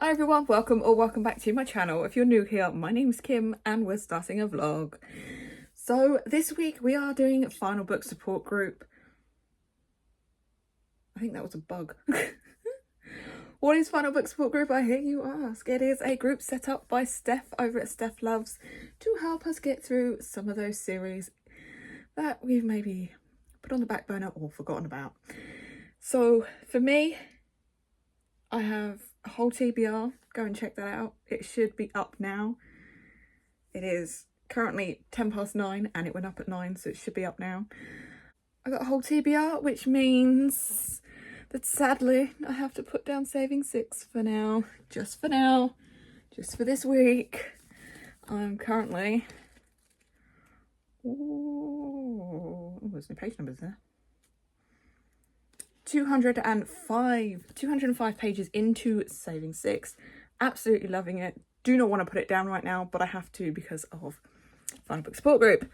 Hi everyone, welcome back to my channel. If you're new here, my name's Kim and we're starting a vlog. So this week we are doing Final Book Support Group. I think that was a bug. What is Final Book Support Group, I hear you ask? It is a group set up by Steph over at Steph Loves to help us get through some of those series that we've maybe put on the back burner or forgotten about. So for me, I have a whole TBR. Go and check that out. It should be up now. It is currently 9:10 and it went up at 9, so it should be up now. I got a whole TBR, which means that sadly I have to put down Saving 6 for now. Just for now. Just for this week. I'm currently... Oh, there's no page numbers there. 205 pages into Saving 6. Absolutely loving it. Do not want to put it down right now, but I have to because of Final Book Support Group.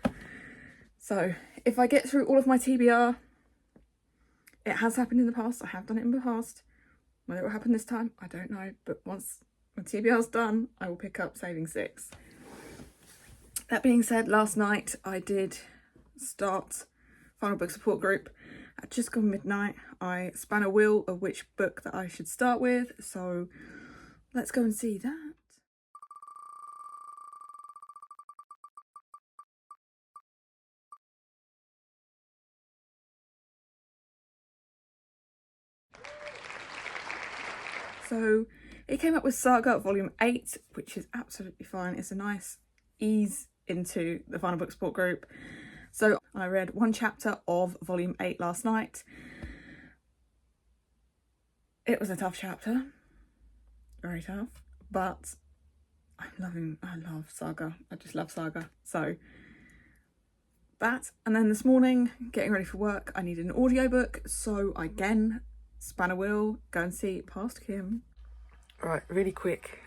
So if I get through all of my TBR, it has happened in the past. I have done it in the past. Whether it will happen this time, I don't know. But once my TBR's done, I will pick up Saving 6. That being said, last night I did start Final Book Support Group. At just gone midnight, I spun a wheel of which book that I should start with. So let's go and see that. So it came up with Saga Volume 8, which is absolutely fine. It's a nice ease into the Final Book Support Group. So I read one chapter of Volume 8 last night. It was a tough chapter. Very tough. But I love Saga. I just love Saga. So that. And then this morning, getting ready for work, I needed an audiobook. So I again span a wheel, go and see Past Kim. Right, really quick,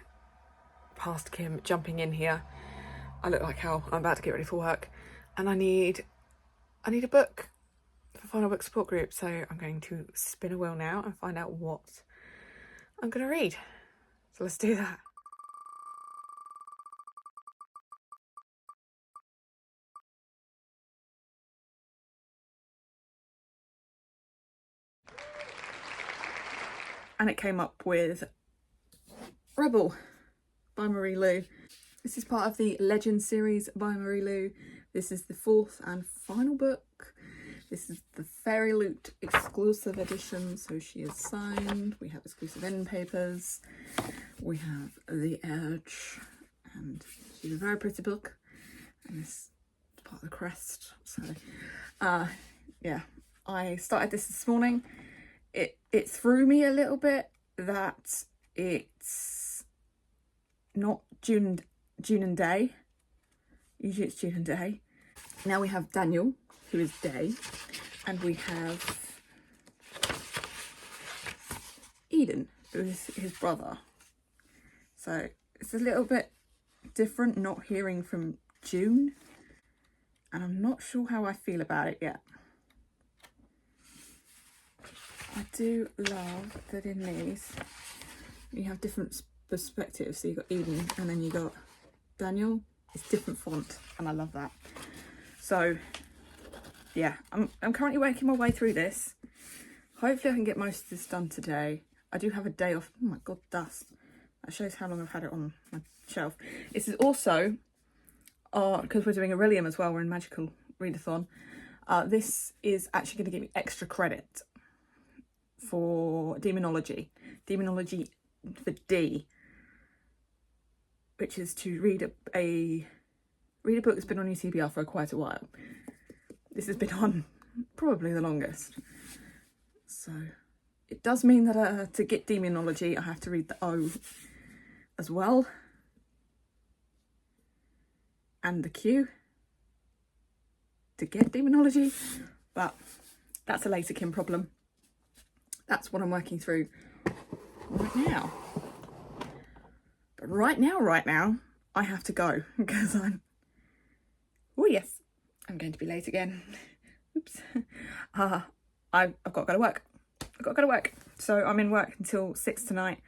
Past Kim, jumping in here. I look like hell. I'm about to get ready for work, and I need a book for Final Book Support Group. So I'm going to spin a wheel now and find out what I'm going to read. So let's do that. And it came up with Rebel by Marie Lu. This is part of the Legend series by Marie Lu. This is the 4th and final book. This is the Fairy Loot exclusive edition, so she is signed. We have exclusive end papers. We have the edge, and she's a very pretty book. And this is part of the crest. So, yeah, I started this morning. It threw me a little bit that it's not June and Day. Usually it's June and Day. Now we have Daniel, who is Day, and we have Eden, who is his brother. So it's a little bit different not hearing from June, and I'm not sure how I feel about it yet. I do love that in these you have different perspectives. So you've got Eden and then you got Daniel. It's different font and I love that. So yeah, I'm currently working my way through this. Hopefully I can get most of this done today. I do have a day off. Oh my god, dust. That shows how long I've had it on my shelf. This is also, because we're doing Aurelium as well, we're in Magical Readathon. This is actually going to give me extra credit for Demonology. Demonology for D, which is to read a book that's been on your TBR for quite a while. This has been on probably the longest. So it does mean that to get Demonology, I have to read the O as well. And the Q to get Demonology. But that's a later Kim problem. That's what I'm working through right now. But right now, I have to go because oh yes, I'm going to be late again. Oops. I've got to go to work. So I'm in work until 6 tonight.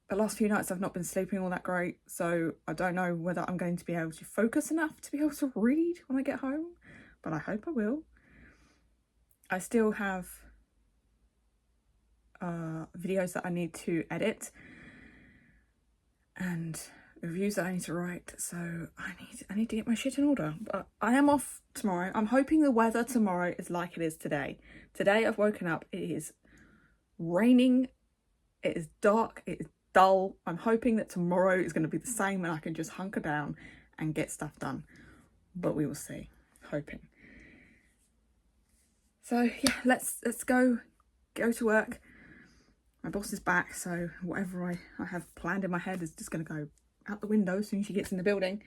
The last few nights I've not been sleeping all that great, so I don't know whether I'm going to be able to focus enough to be able to read when I get home, but I hope I will. I still have videos that I need to edit and reviews that I need to write, so I need to get my shit in order. But I am off tomorrow. I'm hoping the weather tomorrow is like it is today. Today I've woken up, it is raining, it is dark, it is dull. I'm hoping that tomorrow is going to be the same and I can just hunker down and get stuff done, but we will see. Hoping. So yeah, let's go to work. My boss is back, so whatever I have planned in my head is just going to go out the window as soon as she gets in the building.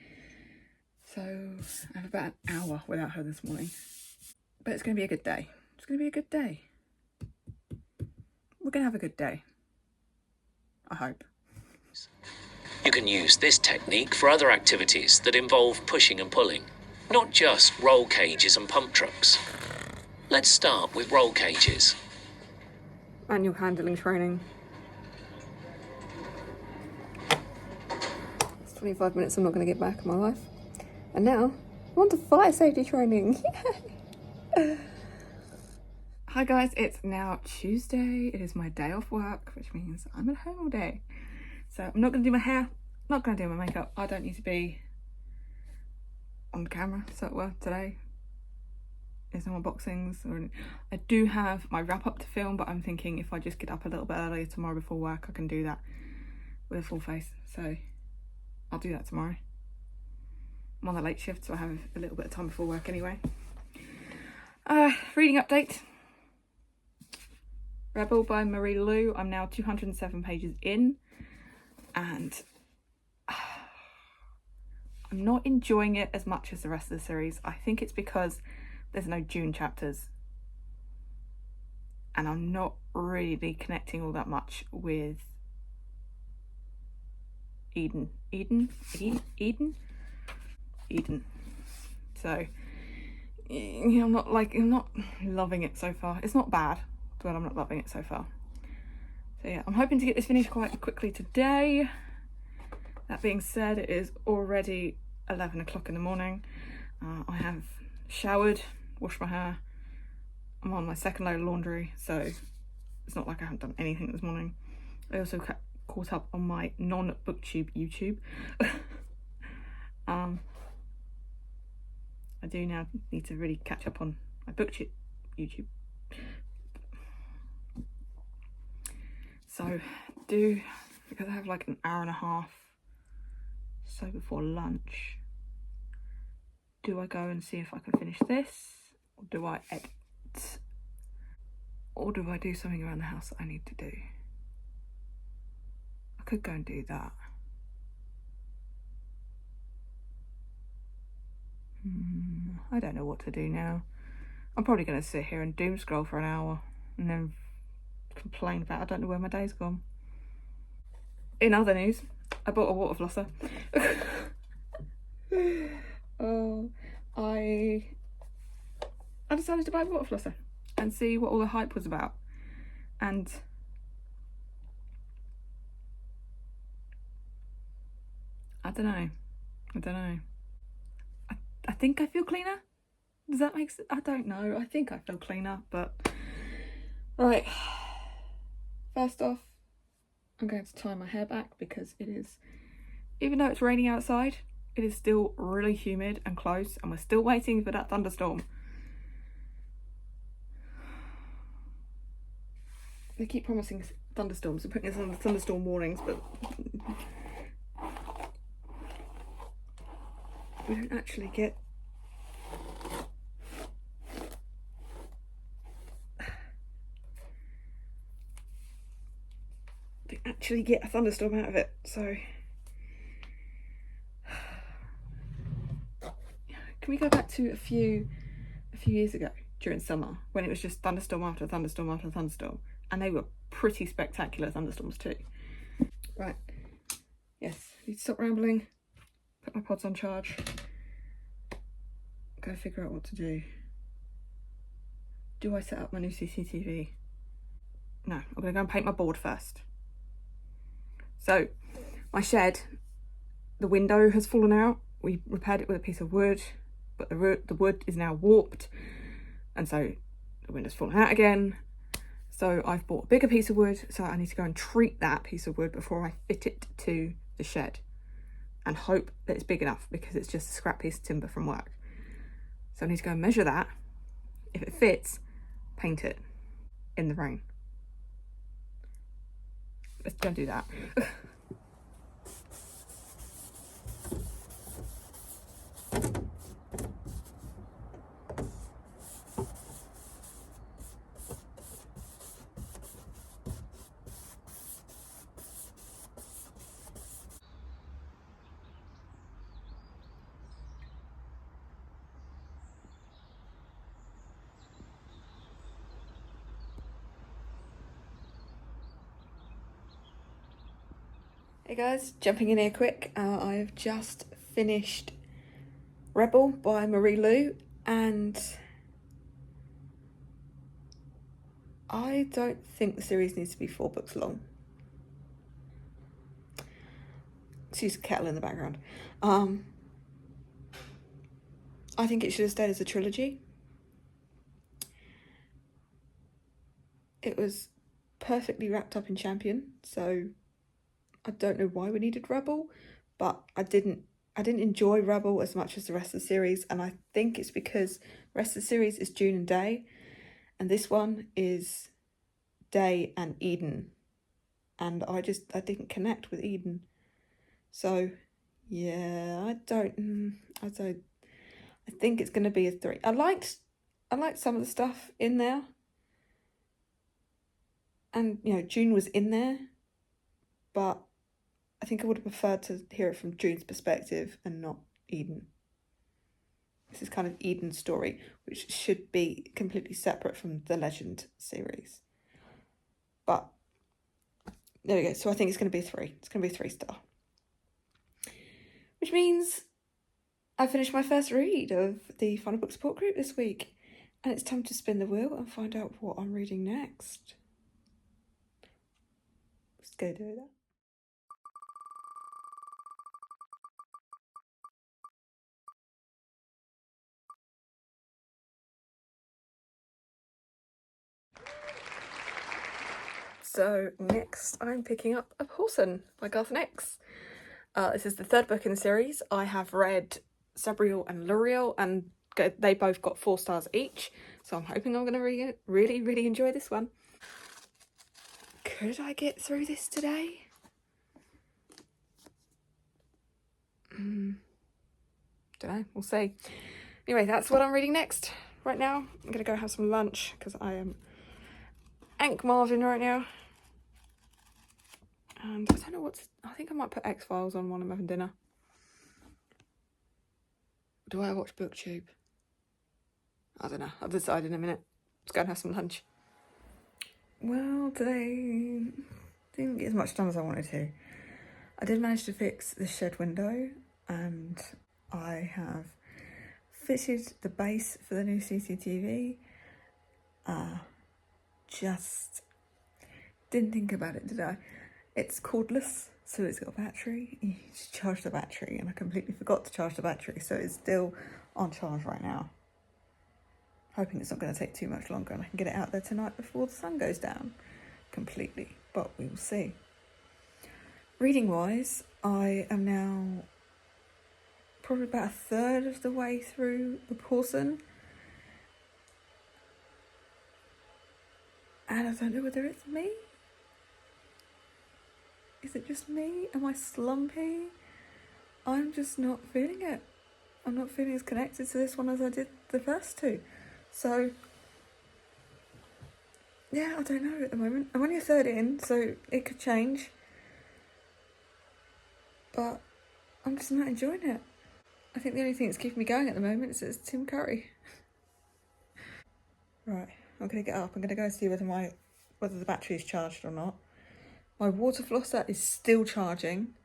So I have about an hour without her this morning, but it's going to be a good day. It's going to be a good day. We're going to have a good day, I hope. You can use this technique for other activities that involve pushing and pulling, not just roll cages and pump trucks. Let's start with roll cages. Manual handling training. It's 25 minutes I'm not going to get back in my life. And now, I'm on to fire safety training. Yay! Hi guys, it's now Tuesday. It is my day off work, which means I'm at home all day. So I'm not going to do my hair, not going to do my makeup. I don't need to be on camera, so well, today. There's no unboxings or anything. I do have my wrap up to film, but I'm thinking if I just get up a little bit earlier tomorrow before work, I can do that with a full face. So I'll do that tomorrow. I'm on the late shift, so I have a little bit of time before work anyway. Reading update. Rebel by Marie Lu. I'm now 207 pages in, and I'm not enjoying it as much as the rest of the series. I think it's because there's no June chapters, and I'm not really connecting all that much with Eden. So yeah, I'm not loving it so far. It's not bad, but I'm not loving it so far. So yeah, I'm hoping to get this finished quite quickly today. That being said, it is already 11 o'clock in the morning. I have showered, washed my hair. I'm on my second load of laundry, so it's not like I haven't done anything this morning. I also caught up on my non-booktube YouTube. I do now need to really catch up on my booktube YouTube. So because I have like an hour and a half so before lunch, do I go and see if I can finish this, or do I edit, or do I do something around the house that I need to do? I could go and do that. I don't know what to do now. I'm probably going to sit here and doom scroll for an hour and then complain about I don't know where my day's gone. In other news, I bought a water flosser. I decided to buy a water flosser and see what all the hype was about. And I don't know. I think I feel cleaner. Does that make sense? I don't know. I think I feel cleaner, but right. First off, I'm going to tie my hair back because it is, even though it's raining outside, it is still really humid and close, and we're still waiting for that thunderstorm. They keep promising thunderstorms and putting us on thunderstorm warnings, but we don't actually get a thunderstorm out of it. So can we go back to a few years ago during summer when it was just thunderstorm after thunderstorm after thunderstorm, and they were pretty spectacular thunderstorms too. Right, yes, need to stop rambling, put my pods on charge, go figure out what to do. Do I set up my new CCTV? No, I'm going to go and paint my board first. So, my shed, the window has fallen out. We repaired it with a piece of wood, but the wood is now warped, and so the window's fallen out again. So I've bought a bigger piece of wood, so I need to go and treat that piece of wood before I fit it to the shed, and hope that it's big enough, because it's just a scrap piece of timber from work. So I need to go and measure that. If it fits, paint it in the rain. Let's go and do that. Hey guys, jumping in here quick. I've just finished Rebel by Marie Lu, and I don't think the series needs to be 4 books long. Excuse the kettle in the background. I think it should have stayed as a trilogy. It was perfectly wrapped up in Champion, so I don't know why we needed Rebel, but I didn't enjoy Rebel as much as the rest of the series, and I think it's because the rest of the series is June and Day, and this one is Day and Eden, and I didn't connect with Eden. So yeah, I think it's going to be a 3. I liked some of the stuff in there, and you know, June was in there, but I think I would have preferred to hear it from June's perspective and not Eden. This is kind of Eden's story, which should be completely separate from the Legend series. But there we go. So I think it's going to be a 3. It's going to be a 3-star. Which means I finished my first read of the Final Book Support Group this week. And it's time to spin the wheel and find out what I'm reading next. Let's go do that. So next I'm picking up A Porson by Garth Nix. This is the 3rd book in the series. I have read Sabriel and Luriel, and they both got 4 stars each, so I'm hoping I'm going to really enjoy this one. Could I get through this today? Don't know, we'll see. Anyway, that's what I'm reading next. Right now, I'm going to go have some lunch, because I am Ankh Marvin right now. And I don't know I think I might put X-Files on while I'm having dinner. Do I watch BookTube? I don't know. I'll decide in a minute. Let's go and have some lunch. Well, today didn't get as much done as I wanted to. I did manage to fix the shed window, and I have fitted the base for the new CCTV. Just didn't think about it, did I? It's cordless, so it's got a battery. You just charge the battery, and I completely forgot to charge the battery, so it's still on charge right now. Hoping it's not going to take too much longer and I can get it out there tonight before the sun goes down completely, but we will see. Reading wise, I am now probably about a third of the way through The Porson, and I don't know whether it's me. Is it just me? Am I slumpy? I'm just not feeling it. I'm not feeling as connected to this one as I did the first 2. So, yeah, I don't know at the moment. I'm only a third in, so it could change. But I'm just not enjoying it. I think the only thing that's keeping me going at the moment is Tim Curry. Right, I'm going to get up. I'm going to go and see whether the battery is charged or not. My water flosser is still charging.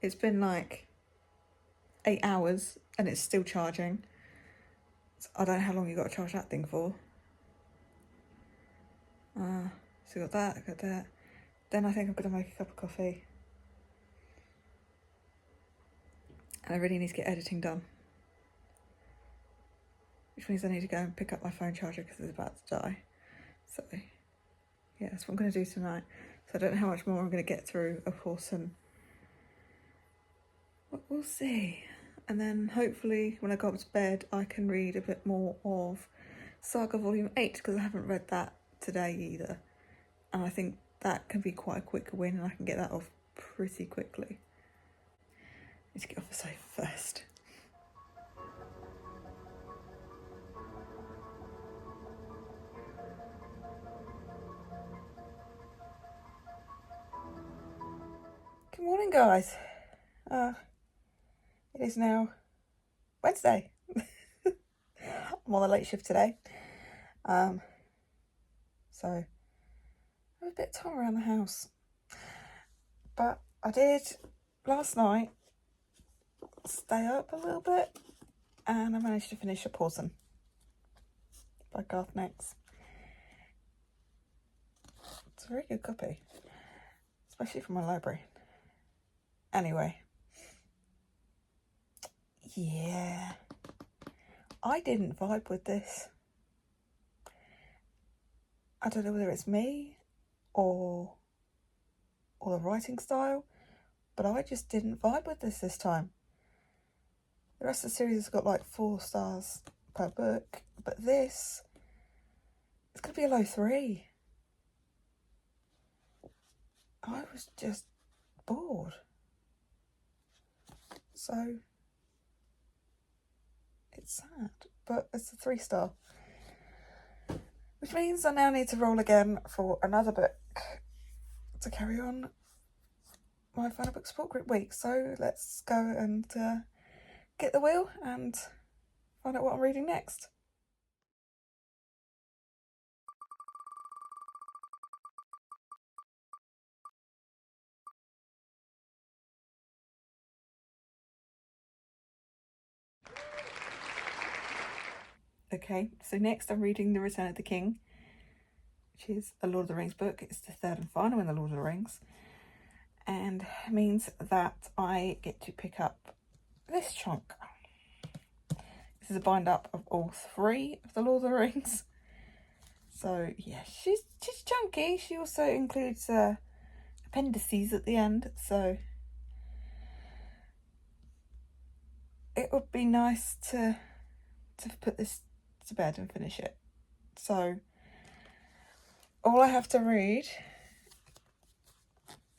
It's been like 8 hours and it's still charging. So I don't know how long you've got to charge that thing for. So got that, got that. Then I think I'm going to make a cup of coffee. And I really need to get editing done. Which means I need to go and pick up my phone charger because it's about to die. So, yeah, that's what I'm going to do tonight. So I don't know how much more I'm going to get through, of course, and we'll see. And then hopefully when I go up to bed, I can read a bit more of Saga Volume 8 because I haven't read that today either. And I think that can be quite a quick win and I can get that off pretty quickly. I need to get off the sofa first. Good morning, guys. It is now Wednesday. I'm on the late shift today. So I have a bit of time around the house. But I did last night stay up a little bit and I managed to finish A Porson by Garth Nix. It's a very good copy, especially from my library. Anyway, yeah, I didn't vibe with this. I don't know whether it's me or the writing style, but I just didn't vibe with this time. The rest of the series has got like 4 stars per book, but this, it's going to be a low 3. I was just bored. So, it's sad, but it's a 3-star. Which means I now need to roll again for another book to carry on my Final Book Support Group week. So let's go and get the wheel and find out what I'm reading next. Okay, so next I'm reading The Return of the King, which is a Lord of the Rings book. It's the 3rd and final in the Lord of the Rings, and means that I get to pick up this chunk. This is a bind up of all 3 of the Lord of the Rings. So yeah, she's chunky. She also includes appendices at the end, so it would be nice to put this to bed and finish it. So all I have to read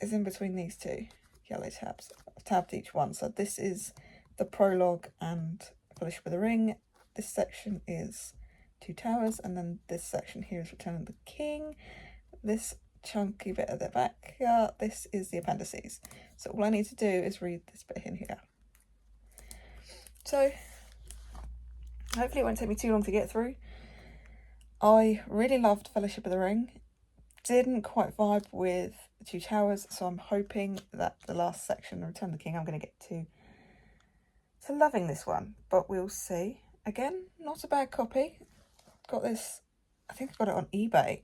is in between these 2 yellow tabs. I've tabbed each one. So this is the prologue and Fellowship of the Ring. This section is Two Towers, and then this section here is Return of the King. This chunky bit at the back here, this is the appendices. So all I need to do is read this bit in here. So hopefully it won't take me too long to get through. I really loved Fellowship of the Ring. Didn't quite vibe with the Two Towers, so I'm hoping that the last section, Return of the King, I'm going to get to loving this one, but we'll see. Again, not a bad copy. Got this, I think I got it on eBay.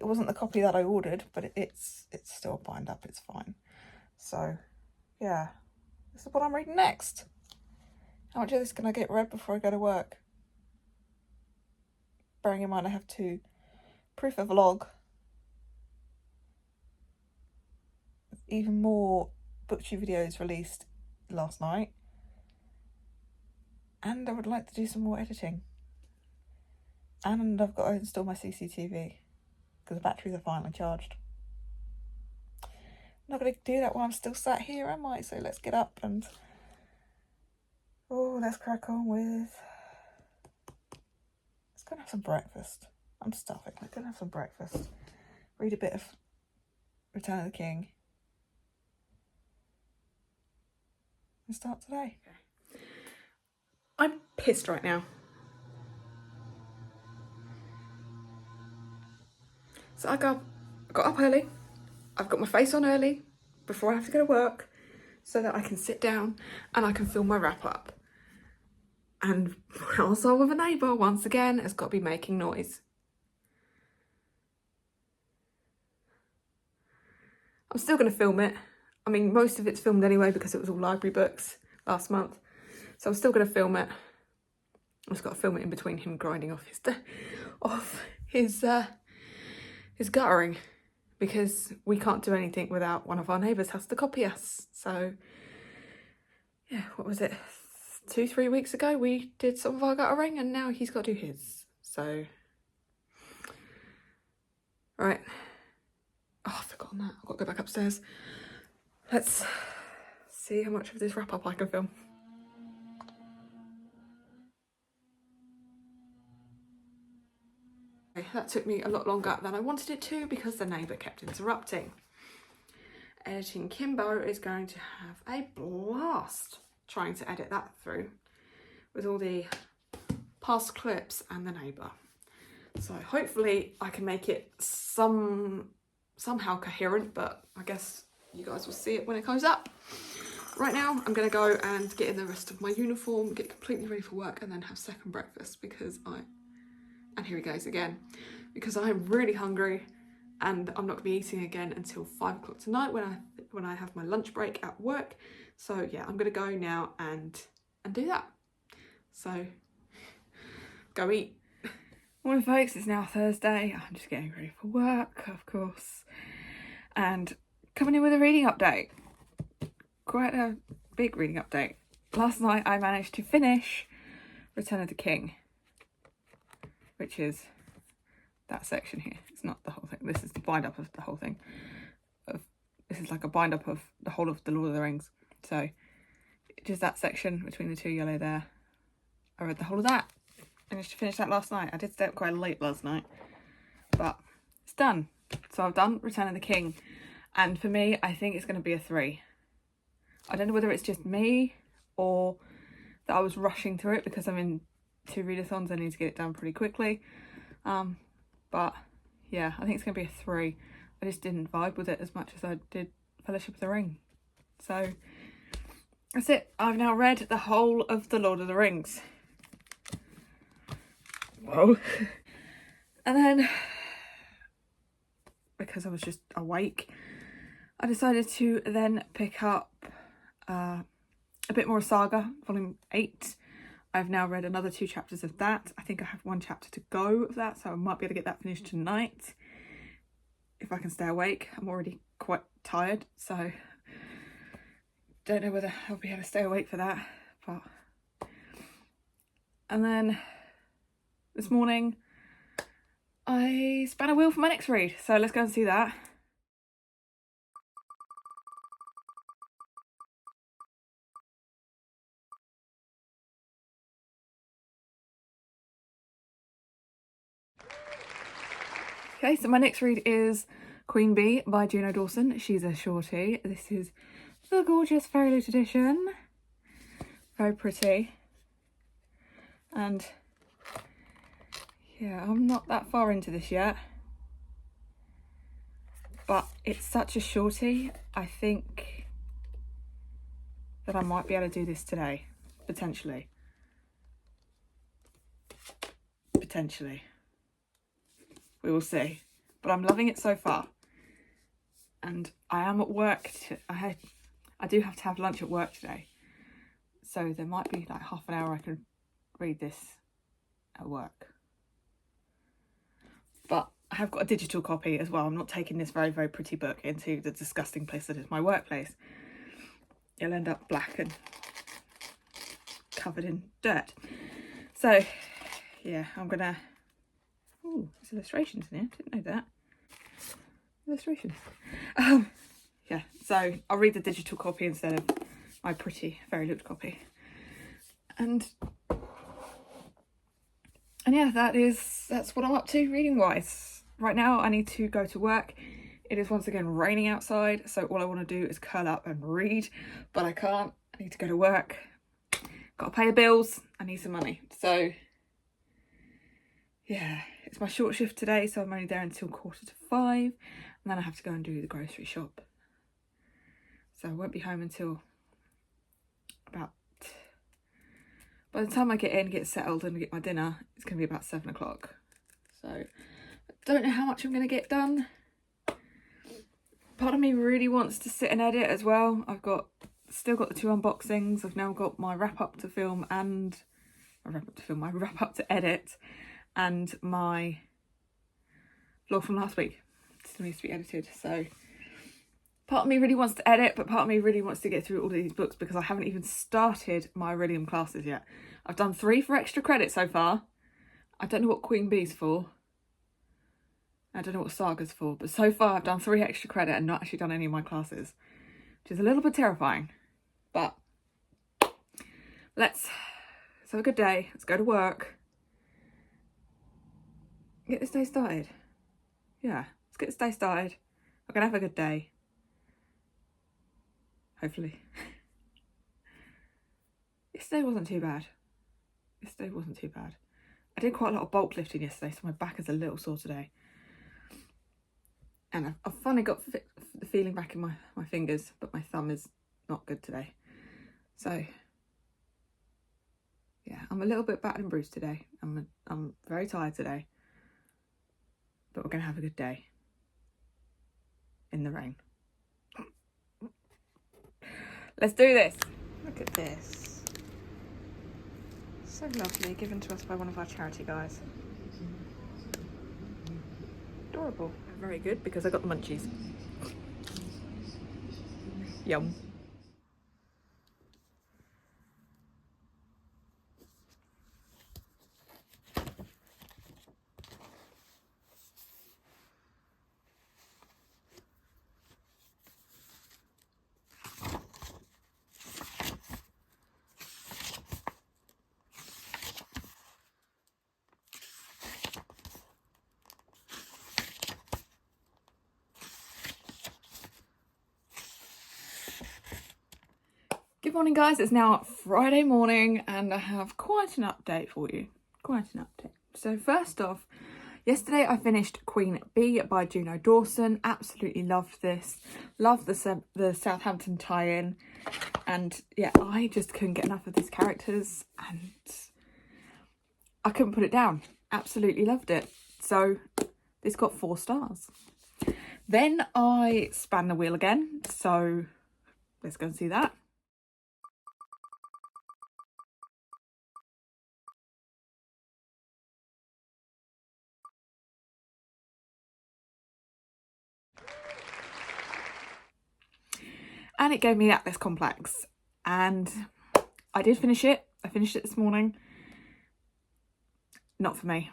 It wasn't the copy that I ordered, but it's still bind up, it's fine. So, yeah, this is what I'm reading next. How much of this can I get read before I go to work? Bearing in mind I have to proof a vlog, even more BookTube videos released last night, and I would like to do some more editing, and I've got to install my CCTV because the batteries are finally charged. I'm not going to do that while I'm still sat here, am I? So let's get up and let's crack on with, let's go and have some breakfast. I'm starving. I'm going to have some breakfast, read a bit of Return of the King, and start today. I'm pissed right now. So I got up early. I've got my face on early before I have to go to work so that I can sit down and I can film my wrap up. And also with a neighbour, once again, has got to be making noise. I'm still going to film it. I mean, most of it's filmed anyway because it was all library books last month. So I'm still going to film it. I've just got to film it in between him grinding off his guttering, because we can't do anything without one of our neighbours has to copy us. So yeah, what was it? 2-3 weeks ago we did some of our guttering and now he's got to do his. So right. Oh, I've forgotten that. I've got to go back upstairs. Let's see how much of this wrap up I can film. Okay, that took me a lot longer than I wanted it to because the neighbour kept interrupting. Editing Kimbo is going to have a blast trying to edit that through with all the past clips and the neighbour. So hopefully I can make it somehow coherent, but I guess you guys will see it when it comes up. Right now I'm going to go and get in the rest of my uniform, get completely ready for work, and then have second breakfast because and here he goes again, because I'm really hungry and I'm not going to be eating again until 5 o'clock tonight when I have my lunch break at work. So yeah, I'm going to go now and do that. So go eat. Morning folks, it's now Thursday. I'm just getting ready for work, of course, and coming in with a reading update. Quite a big reading update. Last night I managed to finish Return of the King, which is that section here. It's not the whole thing. This is the bind up of the whole thing. This is like a bind up of the whole of the Lord of the Rings. So just that section between the two yellow there. I read the whole of that. Managed to finish that last night. I did stay up quite late last night, but it's done. So I've done Return of the King, and for me, I think it's going to be a 3. I don't know whether it's just me or that I was rushing through it because I'm in 2 readathons. I need to get it done pretty quickly. But yeah, I think it's going to be a 3. I just didn't vibe with it as much as I did Fellowship of the Ring. So that's it. I've now read the whole of the Lord of the Rings. Whoa. And then, because I was just awake, I decided to then pick up a bit more Saga, volume 8. I've now read another 2 chapters of that. I think I have 1 chapter to go of that, so I might be able to get that finished tonight if I can stay awake. I'm already quite tired, so don't know whether I'll be able to stay awake for that. But and then this morning I span a wheel for my next read, so let's go and see that. Okay, so my next read is Queen Bee by Juno Dawson. She's a shorty. This is the gorgeous Fairy Loot edition. Very pretty. And yeah, I'm not that far into this yet, but it's such a shorty. I think that I might be able to do this today, potentially. We will see, but I'm loving it so far. And I am at work. I do have to have lunch at work today, so there might be like half an hour I could read this at work. But I have got a digital copy as well. I'm not taking this very, very pretty book into the disgusting place that is my workplace. It'll end up black and covered in dirt. So yeah, I'm gonna... Ooh, there's illustrations in here. Didn't know that. Illustrations. Yeah, so I'll read the digital copy instead of my pretty Fairy Loot copy. And yeah, that's what I'm up to reading wise. Right now I need to go to work. It is once again raining outside, so all I want to do is curl up and read, but I can't. I need to go to work. Got to pay the bills. I need some money. So yeah, it's my short shift today, so I'm only there until 4:45, and then I have to go and do the grocery shop. So I won't be home until about... By the time I get in, get settled and get my dinner, it's going to be about 7 o'clock. So I don't know how much I'm going to get done. Part of me really wants to sit and edit as well. I've still got the 2 unboxings. I've now got my wrap up to film and my wrap up to edit, and my vlog from last week still needs to be edited. So part of me really wants to edit, but part of me really wants to get through all of these books because I haven't even started my Aurelium classes yet. I've done 3 for extra credit so far. I don't know what Queen Bee's for. I don't know what Saga's for, but so far I've done 3 extra credit and not actually done any of my classes, which is a little bit terrifying. But let's have a good day. Let's go to work. Get this day started. Yeah, let's get this day started. I'm gonna have a good day. Hopefully. Yesterday wasn't too bad. I did quite a lot of bulk lifting yesterday, so my back is a little sore today. And I've finally got the feeling back in my fingers, but my thumb is not good today. So yeah, I'm a little bit battered and bruised today. I'm very tired today. But we're going to have a good day. In the rain. Let's do this. Look at this. So lovely, given to us by one of our charity guys. Adorable. Very good, because I got the munchies. Yum. Good morning guys, it's now Friday morning and I have quite an update for you. So first off, yesterday I finished Queen Bee by Juno Dawson. Absolutely loved this. Loved the Southampton tie-in. And yeah, I just couldn't get enough of these characters and I couldn't put it down. Absolutely loved it. So this got 4 stars. Then I span the wheel again. So let's go and see that. And it gave me Atlas Complex, and I did finish it. I finished it this morning. Not for me.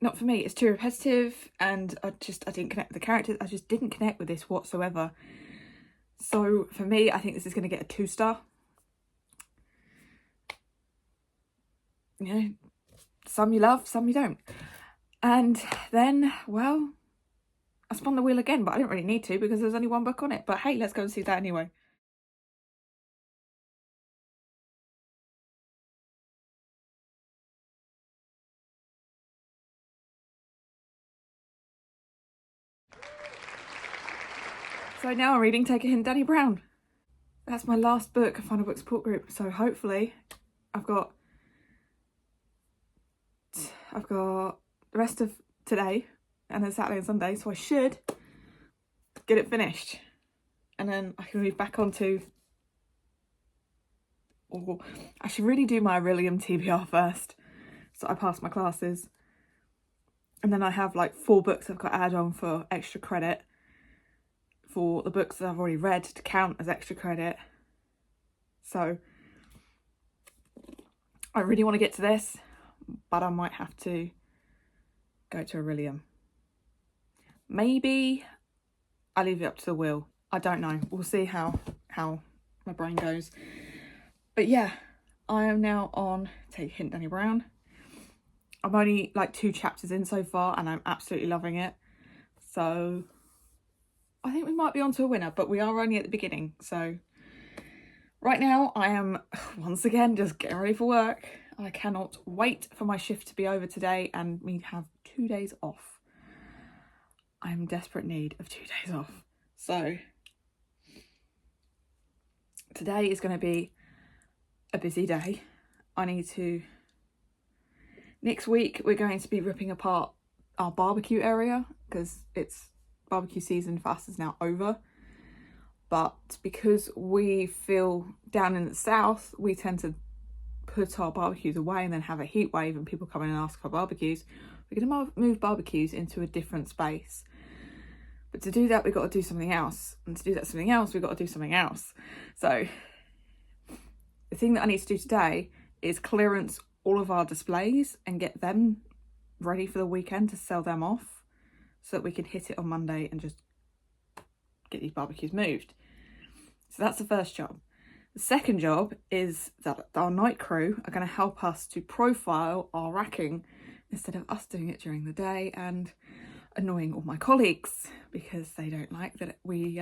It's too repetitive, and I didn't connect with the characters. I just didn't connect with this whatsoever. So for me, I think this is going to get a 2-star. You know, some you love, some you don't. And then, well, I spun the wheel again, but I didn't really need to because there's only 1 book on it. But hey, let's go and see that anyway. So now I'm reading Take a Hint, Danny Brown. That's my last book, Final Book Support Group. So hopefully I've got the rest of today and then Saturday and Sunday. So I should get it finished. And then I can move back on to... Or I should really do my Aurelium TBR first. So I pass my classes. And then I have like 4 books I've got to add on for extra credit. For the books that I've already read to count as extra credit. So I really want to get to this, but I might have to go to Aurelium. Maybe I leave it up to the wheel. I don't know. We'll see how my brain goes. But yeah, I am now on Take a Hint, Danny Brown. I'm only like 2 chapters in so far and I'm absolutely loving it. So I think we might be onto a winner, but we are only at the beginning. So right now I am once again just getting ready for work. I cannot wait for my shift to be over today and me to have 2 days off. I'm in desperate need of 2 days off. So today is going to be a busy day. Next week we're going to be ripping apart our barbecue area because it's barbecue season for us is now over. But because we feel down in the south, we tend to put our barbecues away and then have a heat wave and people come in and ask for barbecues. We're going to move barbecues into a different space. But to do that, we've got to do something else. And to do that something else, we've got to do something else. So the thing that I need to do today is clearance all of our displays and get them ready for the weekend to sell them off so that we can hit it on Monday and just get these barbecues moved. So that's the first job. The second job is that our night crew are going to help us to profile our racking instead of us doing it during the day and annoying all my colleagues because they don't like that we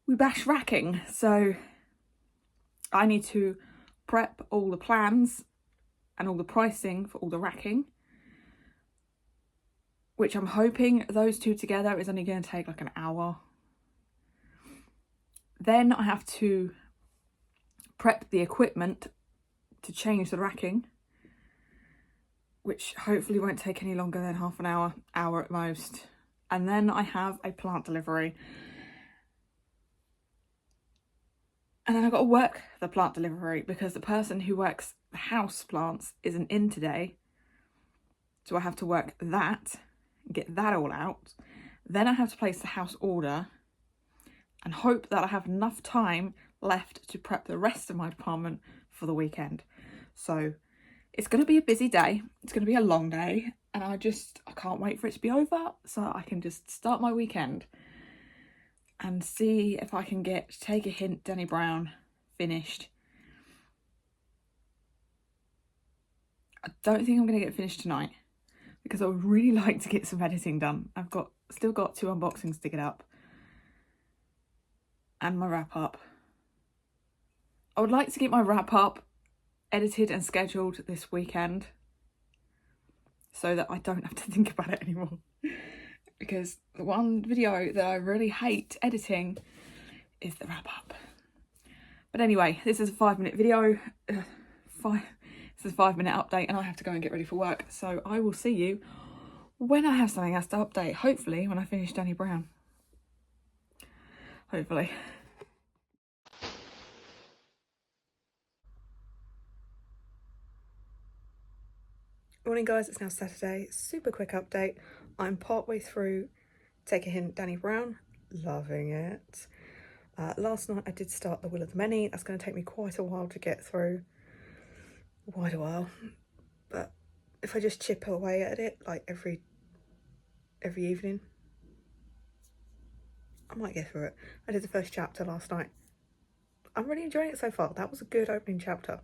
bash racking. So I need to prep all the plans and all the pricing for all the racking, which I'm hoping those two together is only going to take like an hour. Then I have to prep the equipment to change the racking, which hopefully won't take any longer than half an hour at most. And then I have a plant delivery. And then I've got to work the plant delivery because the person who works the house plants isn't in today. So I have to work that, get that all out. Then I have to place the house order and hope that I have enough time left to prep the rest of my department for the weekend. So it's going to be a busy day. It's going to be a long day. And I can't wait for it to be over so I can just start my weekend and see if I can get Take a Hint Danny Brown finished. I don't think I'm going to get it finished tonight because I would really like to get some editing done. I've still got 2 unboxings to get up and my wrap up. I would like to get my wrap up edited and scheduled this weekend so that I don't have to think about it anymore. Because the one video that I really hate editing is the wrap up. But anyway, this is a 5-minute video. This is a 5-minute update and I have to go and get ready for work. So I will see you when I have something else to update. Hopefully when I finish Danny Brown. Hopefully. Morning guys, it's now Saturday. Super quick update. I'm partway through Take a Hint Danny Brown. Loving it. Last night I did start The Will of the Many. That's going to take me quite a while to get through. Quite a while. But if I just chip away at it like every evening, I might get through it. I did the first chapter last night. I'm really enjoying it so far. That was a good opening chapter.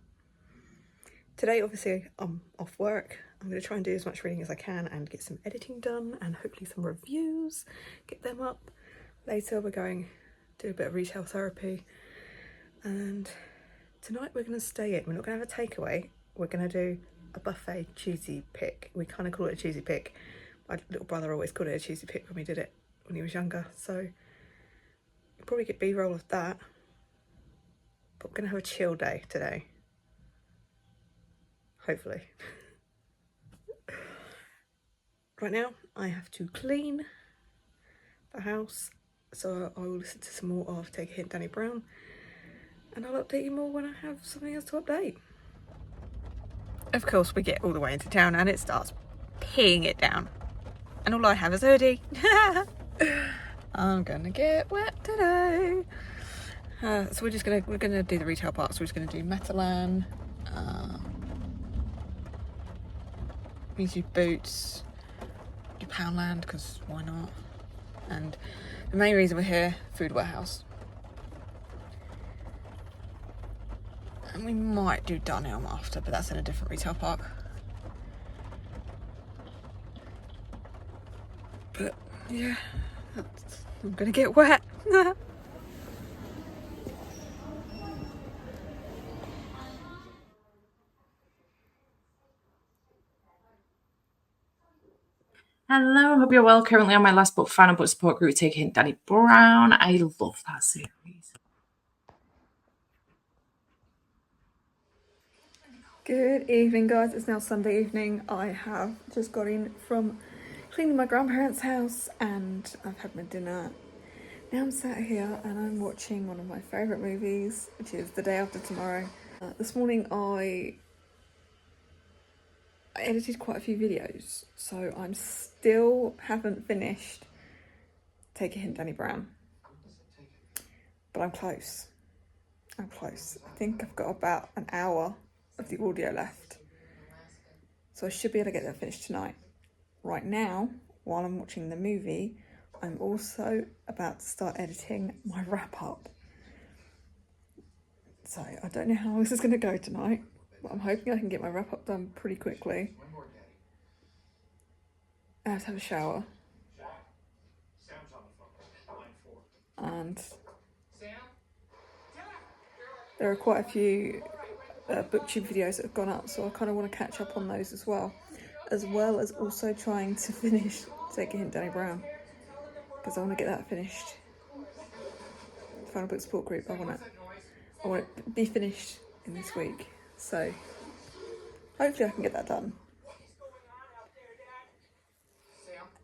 Today, obviously, I'm off work. I'm going to try and do as much reading as I can and get some editing done and hopefully some reviews, get them up. Later, we're going to do a bit of retail therapy. And tonight, we're going to stay in. We're not going to have a takeaway. We're going to do a buffet cheesy pick. We kind of call it a cheesy pick. My little brother always called it a cheesy pick when we did it when he was younger. So, we'll probably get B-roll of that. But we're going to have a chill day today. Hopefully. Right now, I have to clean the house, so I will listen to some more of Take a Hint Danny Brown, and I'll update you more when I have something else to update. Of course, we get all the way into town and it starts peeing it down, and all I have is a hoodie. I'm gonna get wet today. So we're gonna do the retail part. So we're just gonna do Matalan. Use boots, do Poundland because why not? And the main reason we're here, Food Warehouse. And we might do Dunelm after, but that's in a different retail park. But yeah, I'm gonna get wet. Hello, hope you're well. Currently on my last book, Final Book Support Group, Take a Hint Danny Brown. I love that series. Good evening guys, it's now Sunday evening. I have just got in from cleaning my grandparents' house and I've had my dinner. Now I'm sat here and I'm watching one of my favourite movies, which is The Day After Tomorrow. This morning I edited quite a few videos, so I'm still haven't finished Take a Hint, Danny Brown. But I'm close. I'm close. I think I've got about an hour of the audio left. So I should be able to get that finished tonight. Right now, while I'm watching the movie, I'm also about to start editing my wrap up. So I don't know how this is going to go tonight, but I'm hoping I can get my wrap up done pretty quickly. I have to have a shower. And there are quite a few booktube videos that have gone up, so I kind of want to catch up on those as well as also trying to finish Take a Hint, Danny Brown, because I want to get that finished. Final Book Support Group, I want it to be finished in this week, so hopefully I can get that done.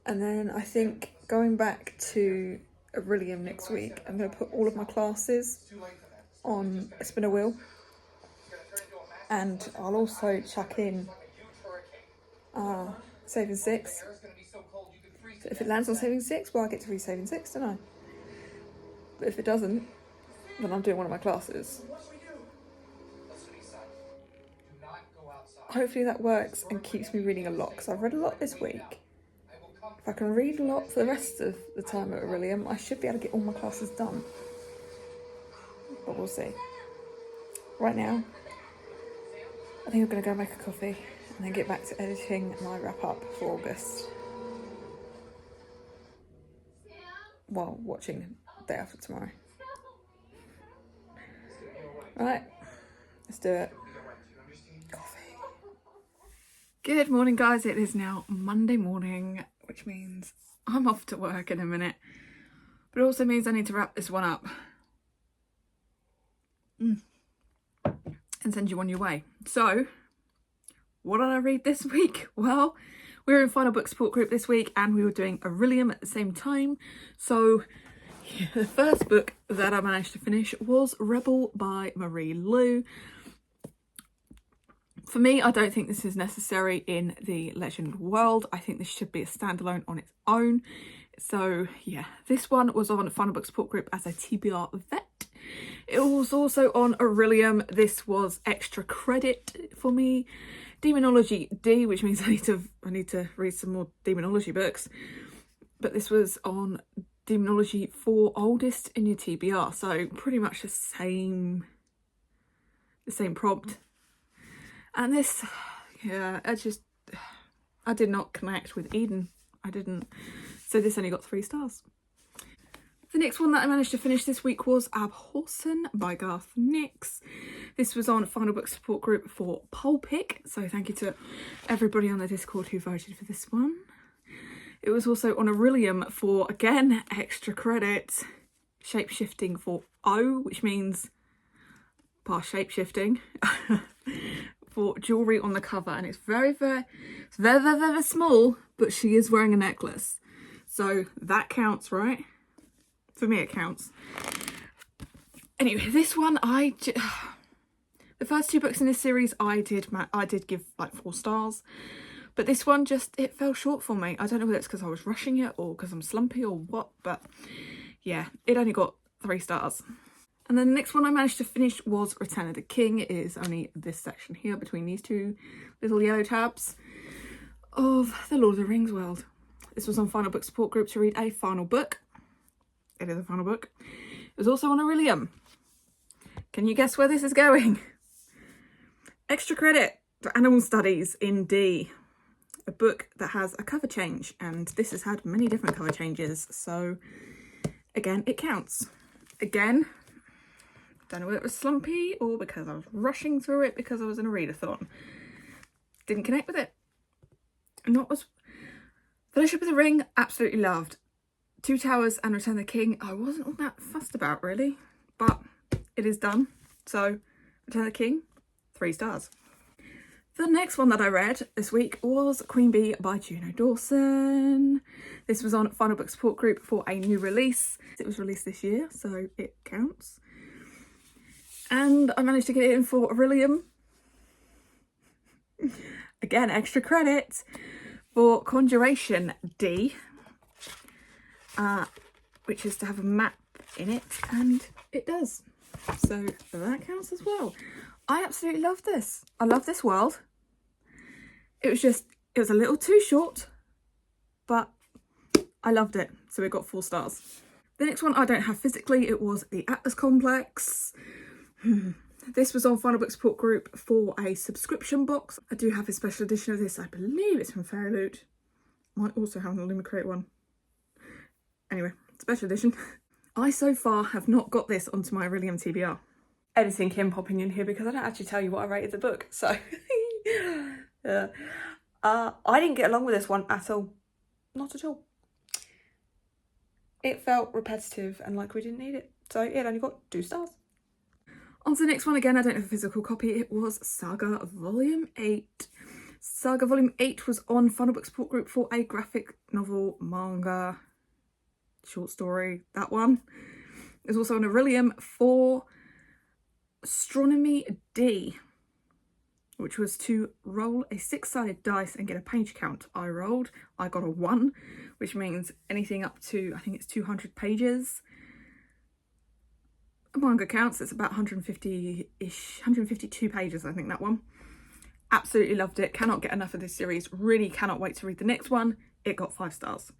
And then I think going back to Aurelium next week, I'm going to put all of my classes on a spinner wheel, and I'll also chuck in Saving Six. So if it lands on Saving Six, well, I get to read Saving Six, don't I? But if it doesn't, then I'm doing one of my classes. Hopefully that works and keeps me reading a lot, because I've read a lot this week. If I can read a lot for the rest of the time at Aurelium, I should be able to get all my classes done. But we'll see. Right now, I think I'm going to go make a coffee and then get back to editing my wrap up for August while watching Day After Tomorrow. Right, let's do it. Coffee. Good morning, guys. It is now Monday morning, which means I'm off to work in a minute, but it also means I need to wrap this one up and send you on your way. So what did I read this week? Well, we were in Final Book Support Group this week and we were doing Aurelium at the same time. So yeah, the first book that I managed to finish was Rebel by Marie Lu. For me, I don't think this is necessary in the Legend world. I think this should be a standalone on its own. So yeah, this one was on Final Book Support Group as a TBR vet. It was also on Aurelium. This was extra credit for me. Demonology D, which means I need to read some more demonology books. But this was on Demonology 4 Oldest in your TBR, so pretty much the same prompt. And this, yeah, I did not connect with Eden. I didn't. So this only got 3 stars. The next one that I managed to finish this week was Abhorsen by Garth Nix. This was on Final Book Support Group for Poll Pick, so thank you to everybody on the Discord who voted for this one. It was also on Aurelium for, again, extra credit, shapeshifting for O, which means past shapeshifting, for jewellery on the cover, and it's very, very small, but she is wearing a necklace. So that counts, right? For me, it counts. Anyway, this one, the first 2 books in this series, I did give like 4 stars. But this one it fell short for me. I don't know whether it's because I was rushing it or because I'm slumpy or what, but yeah, it only got 3 stars. And then the next one I managed to finish was Return of the King. It is only this section here between these 2 little yellow tabs of the Lord of the Rings world. This was on Final Book Support Group to read a final book. It is a final book. It was also on Aurelium. Can you guess where this is going? Extra credit for Animal Studies in D. A book that has a cover change, and this has had many different cover changes, so again, it counts. Again, don't know whether it was slumpy or because I was rushing through it because I was in a readathon. Didn't connect with it. Not as Fellowship of the Ring, absolutely loved. Two Towers and Return of the King, I wasn't all that fussed about really, but it is done. So Return of the King, 3 stars. The next one that I read this week was Queen Bee by Juno Dawson. This was on Final Book Support Group for a new release. It was released this year, so it counts. And I managed to get it in for Aurelium. Again, extra credit for Conjuration D, which is to have a map in it, and it does. So that counts as well. I absolutely love this. I love this world. It was a little too short, but I loved it. So it got 4 stars. The next one I don't have physically. It was The Atlas Complex. This was on Final Book Support Group for a subscription box. I do have a special edition of this. I believe it's from Fairy Loot. Might also have an Illumicrate one. Anyway, special edition. I so far have not got this onto my Aurelium TBR. Editing Kim popping in here because I don't actually tell you what I rated the book. So I didn't get along with this one at all. Not at all. It felt repetitive and like we didn't need it. So it only got 2 stars. On to the next one. Again, I don't have a physical copy. It was Saga Volume 8. Saga Volume 8 was on Final Book Support Group for a graphic novel, manga, short story, that one. It was also on Aurelium for Astronomy D, which was to roll a 6-sided dice and get a page count. I rolled, I got a 1, which means anything up to, I think it's 200 pages. Manga counts, it's about 150-ish, 152 pages, I think, that one. Absolutely loved it. Cannot get enough of this series. Really cannot wait to read the next one. It got 5 stars.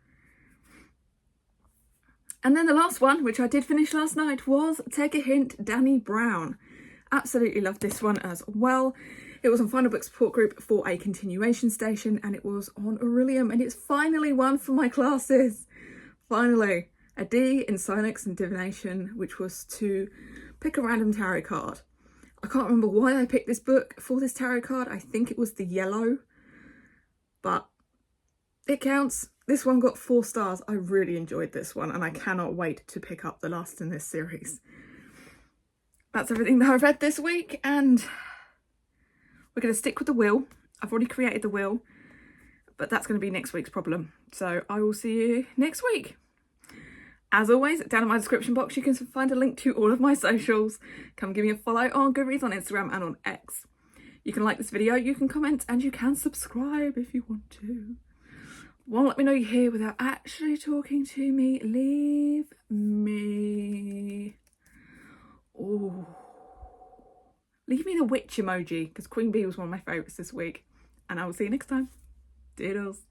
And then the last one, which I did finish last night, was Take a Hint, Danny Brown. Absolutely loved this one as well. It was on Final Book Support Group for a continuation station, and it was on Aurelium, and it's finally one for my classes. Finally. A D in Psionics and Divination, which was to pick a random tarot card. I can't remember why I picked this book for this tarot card. I think it was the yellow, but it counts. This one got 4 stars. I really enjoyed this one, and I cannot wait to pick up the last in this series. That's everything that I've read this week, and we're going to stick with the wheel. I've already created the wheel, but that's going to be next week's problem. So I will see you next week. As always, down in my description box, you can find a link to all of my socials. Come give me a follow on Goodreads on Instagram and on X. You can like this video, you can comment, and you can subscribe if you want to. Want to let me know you're here without actually talking to me? Leave me... Oh. Leave me the witch emoji, because Queen Bee was one of my favourites this week. And I will see you next time. Doodles.